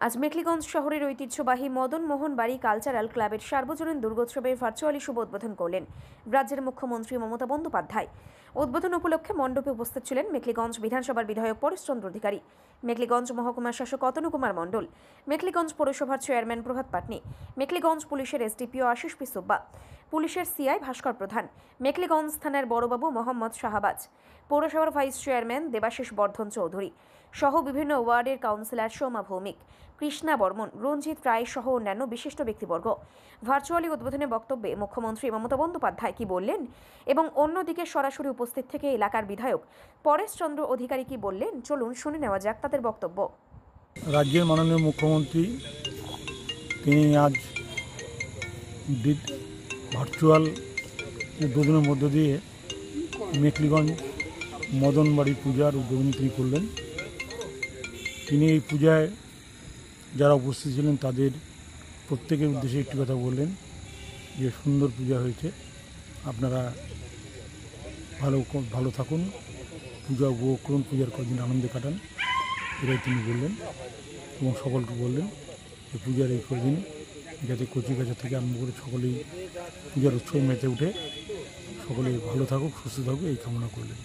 আজ মেখলিগঞ্জ শহরের ঐতিহ্যবাহী মদন মোহন বাড়ি কালচারাল ক্লাবের সার্বজনীন দুর্গোৎসবের ভার্চুয়ালি শুভ উদ্বোধন করলেন রাজ্যের মুখ্যমন্ত্রী মমতা বন্দ্যোপাধ্যায়। উদ্বোধন উপলক্ষে মণ্ডপে উপস্থিত ছিলেন মেখলিগঞ্জ বিধানসভার বিধায়ক পরেশচন্দ্র অধিকারী, মেখলিগঞ্জ মহকুমা শাসক অতনু কুমার মণ্ডল, মেখলিগঞ্জ পৌরসভার চেয়ারম্যান প্রভাত পাটনি, মেখলিগঞ্জ পুলিশের এসডিপিও আশিস পি সুব্বা, পুলিশের সিআই ভাস্কর প্রধান, মেখলিগঞ্জ থানার বড়বাবু মোহাম্মদ শাহবাজ, পৌরসভার ভাইস চেয়ারম্যান দেবাশিস বর্ধন চৌধুরী সহ বিভিন্ন ওয়ার্ডের কাউন্সিলর সোমা ভৌমিক, কৃষ্ণা বর্মন, রঞ্জিত রায় সহ অন্যান্য বিশিষ্ট ব্যক্তিবর্গ। ভার্চুয়ালি উদ্বোধনে বক্তব্যে মুখ্যমন্ত্রী মমতা বন্দ্যোপাধ্যায় কি বললেন এবং অন্যদিকে সরাসরি উপস্থিত থেকে এলাকার বিধায়ক পরেশচন্দ্র অধিকারী কি বললেন, চলুন শুনে নেওয়া যাক তাদের বক্তব্য। রাজ্যের মাননীয় মুখ্যমন্ত্রী তিনি আজ ভার্চুয়াল উদ্বোধনের মধ্য দিয়ে মেখলিগঞ্জ মদনবাড়ি পূজার উদ্বোধন তিনি করলেন। তিনি এই পূজায় যারা উপস্থিত ছিলেন তাদের প্রত্যেকের উদ্দেশ্যে একটি কথা বললেন যে সুন্দর পূজা হয়েছে, আপনারা ভালো থাকুন, পূজা উপভোগ করুন, পূজার কদিন আনন্দে কাটান, এটাই তিনি বললেন। এবং সকলকে বললেন যে পূজার এই কদিন যাতে কচি কাছা থেকে আরম্ভ করে সকলেই পূজার উৎসবে মেতে উঠে সকলেই ভালো থাকুক, সুস্থ থাকুক এই কামনা করলেন।